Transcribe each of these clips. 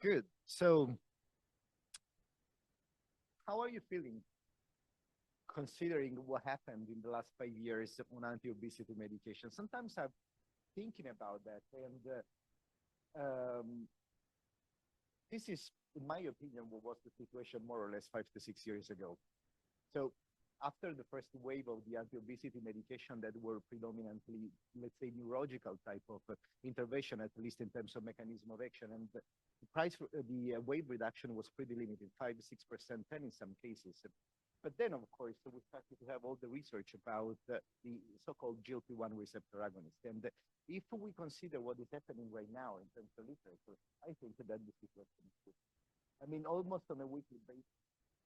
Good. So, how are you feeling considering what happened in the last 5 years on anti-obesity medication? Sometimes I'm thinking about that, and um, this is, in my opinion, what was the situation more or less 5 to 6 years ago. So after the first wave of the anti-obesity medication that were predominantly, let's say, neurological type of intervention, at least in terms of mechanism of action, and the price, the weight reduction was pretty limited, 5, 6%, 10 in some cases. But then, of course, we started to have all the research about the so-called GLP-1 receptor agonist. And if we consider what is happening right now in terms of literature, I think that the situation is good. I mean, almost on a weekly basis,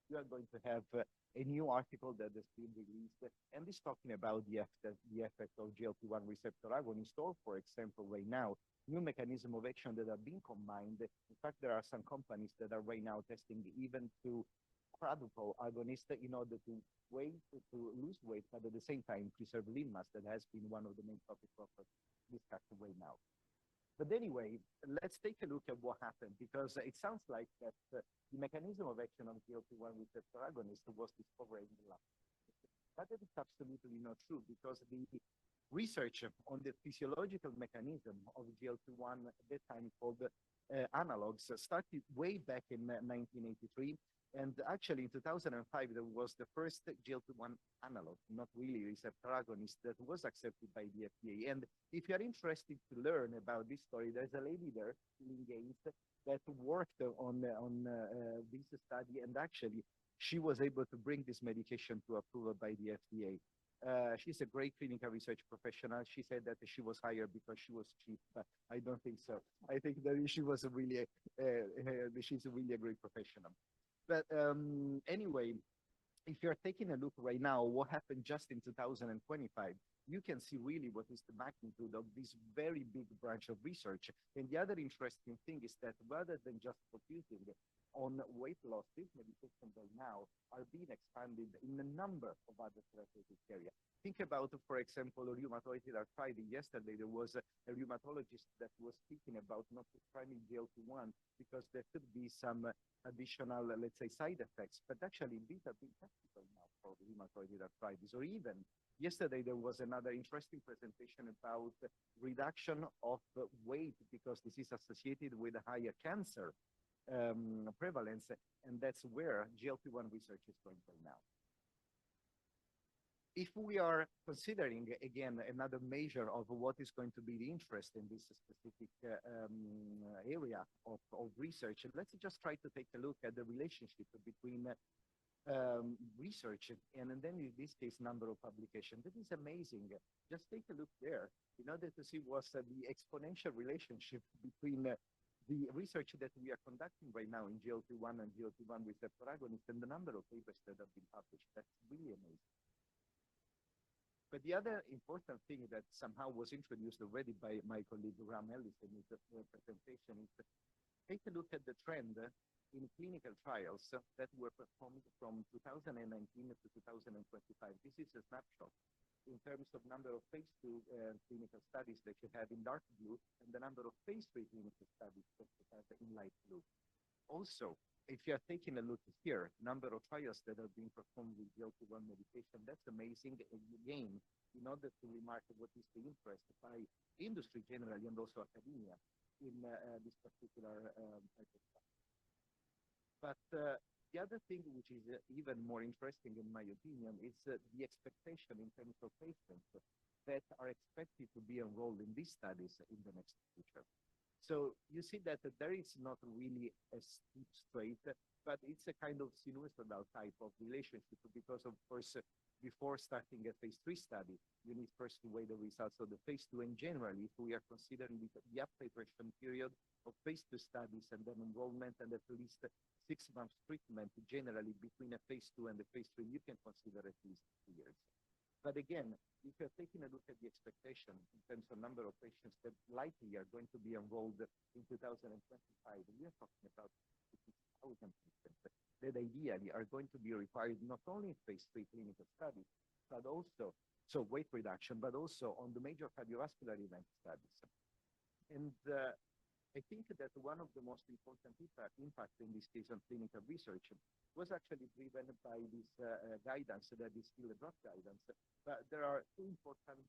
you are going to have a new article that has been released and is talking about the effect of GLP-1 receptor agonist, or, for example, right now, new mechanism of action that are being combined. In fact, there are some companies that are right now testing even to quadruple agonist in order to lose weight, but at the same time preserve lean mass. That has been one of the main topics of discussion right now. But anyway, let's take a look at what happened, because it sounds like that the mechanism of action of GLP-1 receptor agonist was discovered in the lab. But that is absolutely not true, because the research on the physiological mechanism of GLP-1 at that time called analogs started way back in 1983. And actually, in 2005, there was the first GLP-1 analog, not really receptor agonist, that was accepted by the FDA. And if you're interested to learn about this story, there's a lady there, Lynn Gaines, that worked on this study, and actually, she was able to bring this medication to approval by the FDA. She's a great clinical research professional. She said that she was hired because she was cheap, but I don't think so. I think that she was she's really a great professional. But anyway, if you're taking a look right now, what happened just in 2025, you can see really what is the magnitude of this very big branch of research. And the other interesting thing is that rather than just focusing on weight loss, these medications right now are being expanded in a number of other therapeutic areas. Think about, for example, rheumatoid arthritis. Yesterday, there was a rheumatologist that was speaking about not prescribing GLP-1 because there could be some additional, let's say, side effects. But actually, these are being tested right now for rheumatoid arthritis. Or even yesterday, there was another interesting presentation about reduction of weight because this is associated with a higher cancer prevalence, and that's where GLP-1 research is going right now. If we are considering, again, another measure of what is going to be the interest in this specific area of research, let's just try to take a look at the relationship between research and then in this case number of publications. That is amazing. Just take a look there in order to see what's the exponential relationship between the research that we are conducting right now in GLP-1 and GLP-1 receptor agonists and the number of papers that have been published. That's really amazing. But the other important thing that somehow was introduced already by my colleague Ram Ellis in his presentation is take a look at the trend in clinical trials that were performed from 2019 to 2025. This is a snapshot in terms of number of phase 2 clinical studies that you have in dark blue and the number of phase 3 clinical studies that you have in light blue. Also, if you are taking a look here, number of trials that are being performed with GLP-1 medication, that's amazing. Again, in order to remark what is the interest by industry generally and also academia in this particular type of stuff. But the other thing which is even more interesting in my opinion is the expectation in terms of patients that are expected to be enrolled in these studies in the next future. So you see that there is not really a steep straight, but it's a kind of sinusoidal type of relationship because, of course, before starting a phase 3 study, you need first to weigh the results of the phase 2. And generally, if we are considering the up-titration period of phase 2 studies and then enrollment and at least 6 months treatment, generally between a phase 2 and the phase 3, you can consider at least 2 years. But again, if you're taking a look at the expectation in terms of number of patients that likely are going to be enrolled in 2025, we are talking about 6,000 patients that ideally are going to be required not only in phase 3 clinical studies, but also, so weight reduction, but also on the major cardiovascular event studies. And I think that one of the most important impact in this case on clinical research was actually driven by this guidance that is still a draft guidance. But there are two important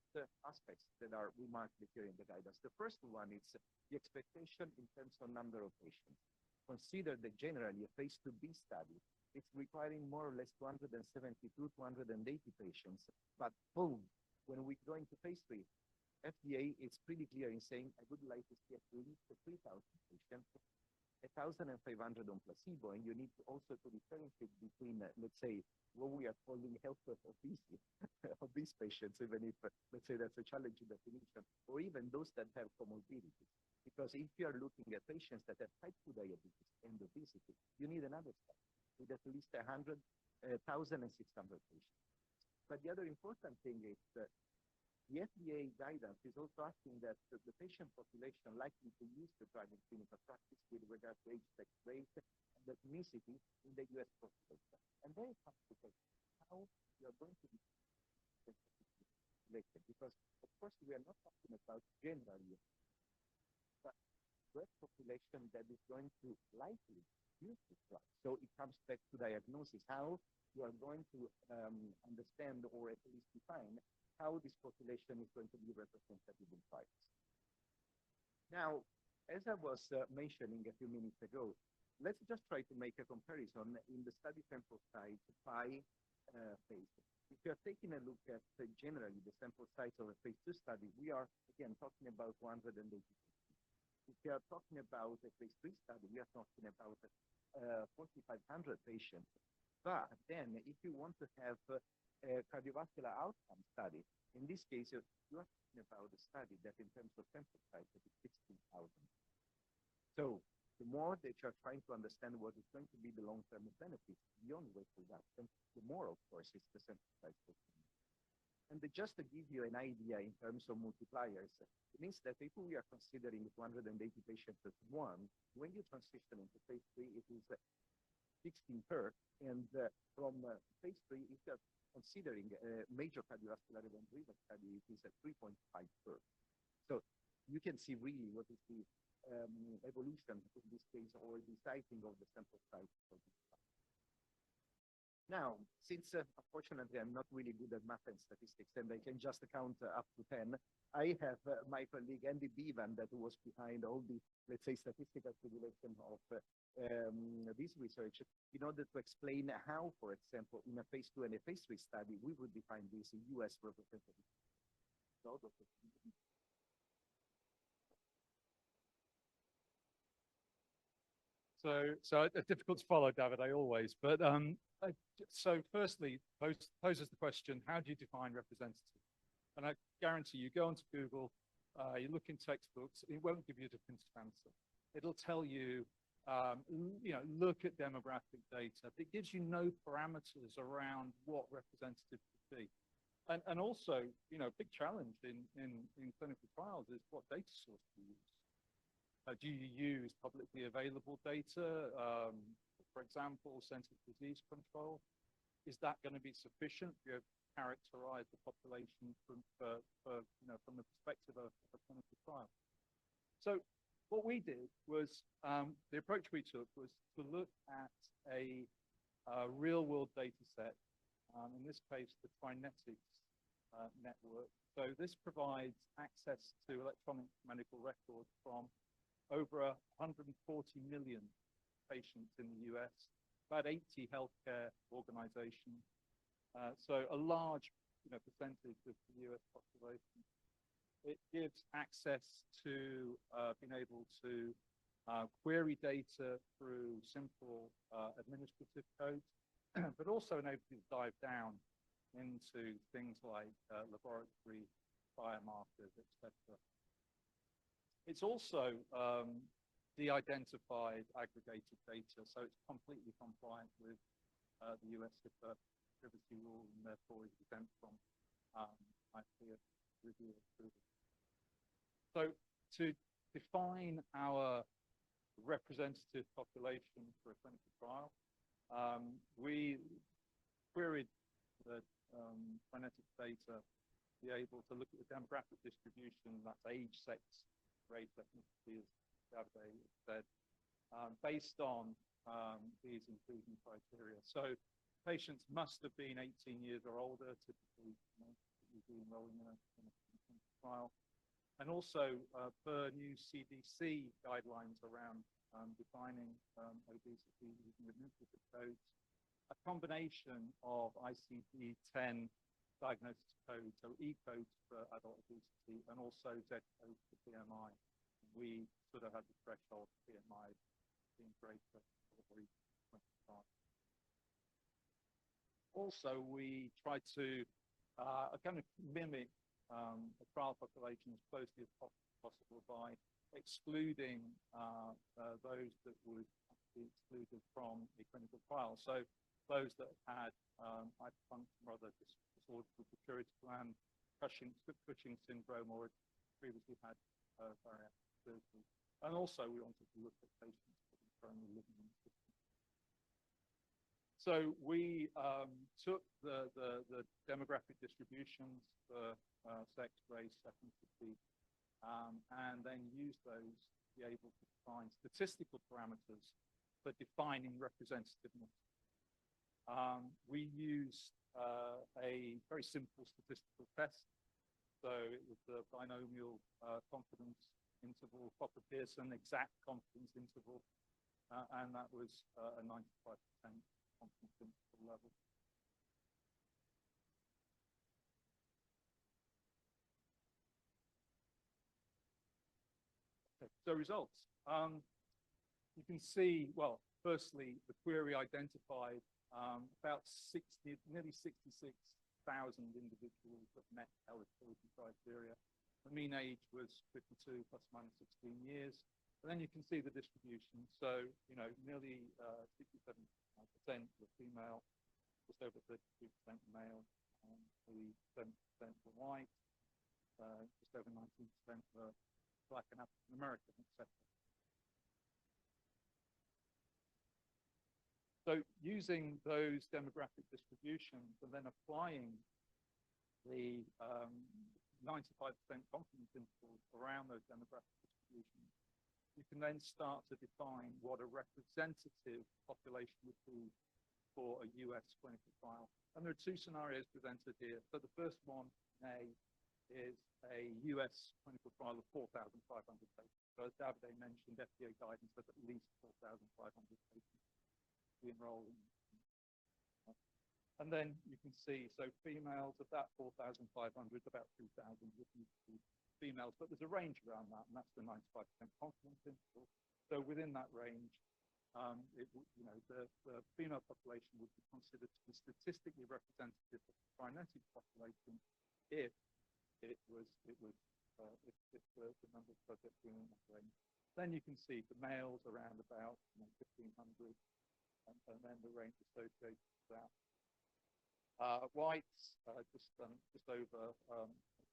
aspects that are remarked here in the guidance. The first one is the expectation in terms of number of patients. Consider that generally a phase 2B study, it's requiring more or less 272, 280 patients. But boom, when we go into phase 3, FDA is pretty clear in saying, I would like to see at least 3,000 patients, 1,500 on placebo, and you need to also to differentiate between, let's say, what we are calling health of obese patients, even if, let's say, that's a challenging definition, or even those that have comorbidities. Because if you are looking at patients that have type 2 diabetes and obesity, you need another study with at least 1,600 patients. But the other important thing is that the FDA guidance is also asking that the patient population likely to use the drug in clinical practice with regard to age, sex, race, and ethnicity in the U.S. population. And then it comes to how you are going to be selected. Because, of course, we are not talking about generally, but the population that is going to likely use this drug. So it comes back to diagnosis, how you are going to understand or at least define how this population is going to be representative in trials. Now, as I was mentioning a few minutes ago, let's just try to make a comparison in the study sample size by phase. If you are taking a look at generally the sample size of a phase 2 study, we are, again, talking about 180. If you are talking about a phase 3 study, we are talking about 4,500 patients. But then, if you want to have a cardiovascular outcome study, in this case, you are talking about a study that in terms of sample size is 16,000. So the more that you are trying to understand what is going to be the long-term benefits beyond weight reduction, the more, of course, is the sample size. And just to give you an idea in terms of multipliers, it means that if we are considering 280 patients as one, when you transition into phase 3, it is 16 per, and from phase 3, if you are considering a major cardiovascular event-driven study, it is at 3.5 per. So you can see really what is the evolution in this case, or the sizing of the sample size. Now, since unfortunately I'm not really good at math and statistics, and I can just count up to 10, I have my colleague Andy Bevan that was behind all the, let's say, statistical simulation of this research in order to explain how, for example, in a phase 2 and a phase 3 study, we would define this US representative. So difficult to follow, David, always. But so firstly, poses the question, how do you define representative? And I guarantee you, go onto Google, you look in textbooks, it won't give you a definitive answer. It'll tell you, look at demographic data. It gives you no parameters around what representative could be. And also, a big challenge in clinical trials is what data source do you use? Do you use publicly available data? For example, Centers for Disease Control. Is that going to be sufficient to characterize the population from the perspective of a clinical trial? So what we did was, the approach we took was to look at a real-world data set, in this case, the Trinetics network. So this provides access to electronic medical records from over 140 million patients in the US, about 80 healthcare organizations. So a large percentage of the US population. It gives access to being able to query data through simple administrative code, but also enables you to dive down into things like laboratory biomarkers, etc. It's also de-identified aggregated data, so it's completely compliant with the US HIPAA privacy rule, and therefore is exempt from IP review approval. So to define our representative population for a clinical trial, we queried the Trinetics data to be able to look at the demographic distribution, that's age, sex, race, ethnicity, Davide said, based on these inclusion criteria. So patients must have been 18 years or older, typically, be enrolling in a clinical trial. And also, per new CDC guidelines around defining obesity using administrative codes, a combination of ICD-10 diagnosis codes, so E codes for adult obesity, and also Z codes for BMI. We sort of had the threshold for BMI being greater, probably 25. Also, we tried to kind of mimic a trial population as closely as possible by excluding those that would be excluded from a clinical trial. So those that had hyperfunction or other disorders of the pituitary gland, Cushing syndrome, or previously had bariatric surgery. And also we wanted to look at patients that were currently living in the system. So we took the demographic distributions for sex, race, ethnicity, and then used those to be able to define statistical parameters for defining representativeness. We used a very simple statistical test. So it was the binomial confidence interval, Popper-Pearson exact confidence interval, and that was a 95% confidence interval level. Okay, so results. You can see, well, firstly, the query identified about nearly 66,000 individuals that met eligibility criteria. The mean age was 52 plus minus 16 years. And then you can see the distribution. So, nearly 67% were female, just over 32% male, 7% were white, just over 19% were Black and African American, etc. So using those demographic distributions and then applying the 95% confidence intervals around those demographic distributions, you can then start to define what a representative population would be for a US clinical trial. And there are two scenarios presented here. So the first one, A, is a US clinical trial of 4,500 patients. So as Davide mentioned, FDA guidance says at least 4,500 patients be enrolled in. And then you can see, so females of that 4,500, about 2,000 would be females, but there's a range around that, and that's the 95% confidence interval. So within that range, the female population would be considered to be statistically representative of the kinetic population if the number of subjects were in that range. Then you can see the males around about 1,500, and then the range associated with that. Whites, just over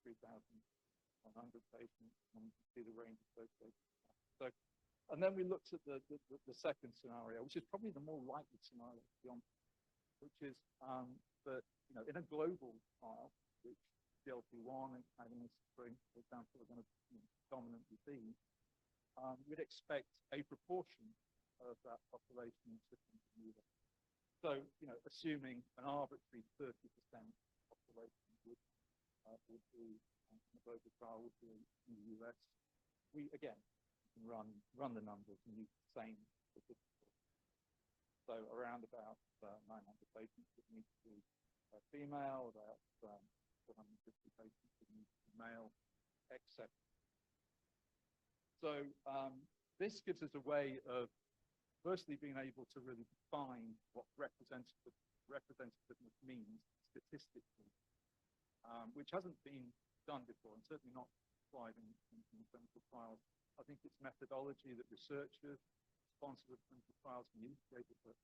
3,100 patients, and you can see the range associated with that. So, and then we looked at the second scenario, which is probably the more likely scenario, which is that in a global trial, which GLP-1 antagonists, for example, are going to dominantly be, we'd expect a proportion of that population to continue. So, assuming an arbitrary 30% population would be in a global trial would be in the US, we again can run the numbers and use the same statistics. So around about 900 patients would need to be female, about 450 patients would need to be male, etc. So this gives us a way of firstly being able to really define what representativeness means statistically, which hasn't been done before and certainly not applied in clinical trials. I think it's methodology that researchers, sponsors of clinical trials can use to be able to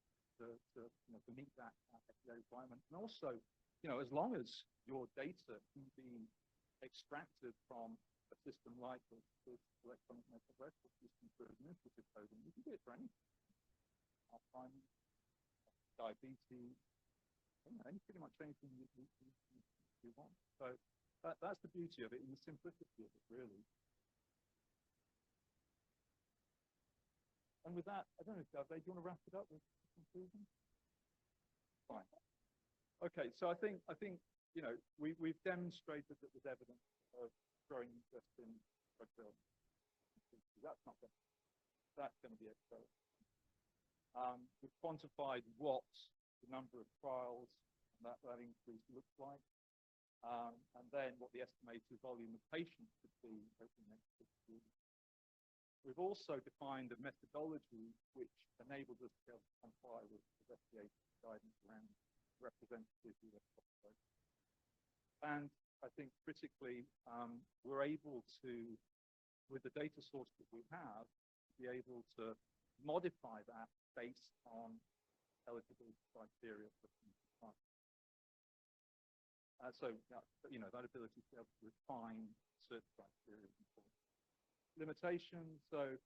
meet that FDA requirement. And also, as long as your data can be extracted from a system like the electronic medical record system for administrative coding, you can do it for anything. Alzheimer's, diabetes, pretty much anything you want. So that's the beauty of it and the simplicity of it, really. And with that, I don't know, Davide, do you want to wrap it up with a conclusion? Fine. Okay, so I think you know we've demonstrated that there's evidence of growing interest in drug development. That's not going. That's going to be accelerated. We've quantified what the number of trials and that increase looks like, and then what the estimated volume of patients could be over the next 6 years. We've also defined a methodology which enables us to be able to comply with the FDA guidance around representative US population. And I think critically, we're able to, with the data source that we have, be able to modify that based on eligibility criteria for clinical trials. So, you know, that ability to be able to refine certain criteria is important. Limitations, so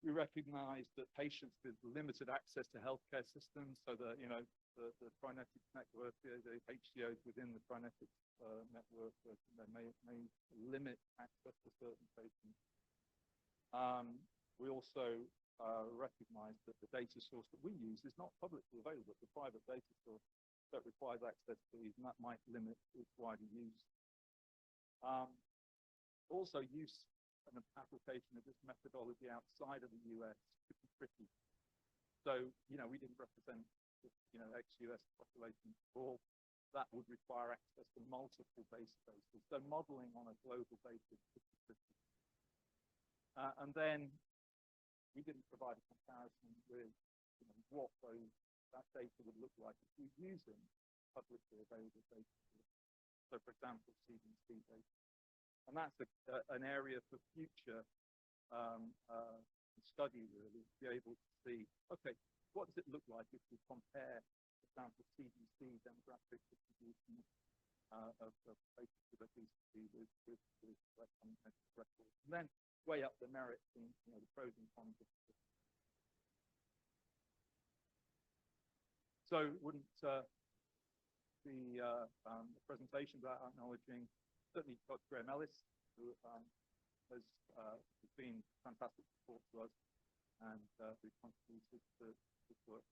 we recognize that patients with limited access to healthcare systems, so the, you know, the Trinetics network, the HCOs within the Trinetics network, they may limit access to certain patients. We also recognize that the data source that we use is not publicly available. It's a private data source that requires access fees, and that might limit its wider use. Also, use and application of this methodology outside of the US could be tricky. So, you know, we didn't represent, you know, ex-US population at all. That would require access to multiple databases. So modeling on a global basis could be tricky. And then we didn't provide a comparison with, you know, what that data would look like if we're using publicly available data. So, for example, CDC data. And that's an area for future study, really, to be able to see, okay, what does it look like if we compare, for example, CDC demographic distribution of patients with obesity with electronic medical records, and then weigh up the merits and, you know, the pros and cons of it. So wouldn't the presentation about acknowledging certainly Dr. Graham Ellis, who has been fantastic support to us and who contributed to this work.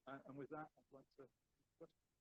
And with that, I'd like to discuss.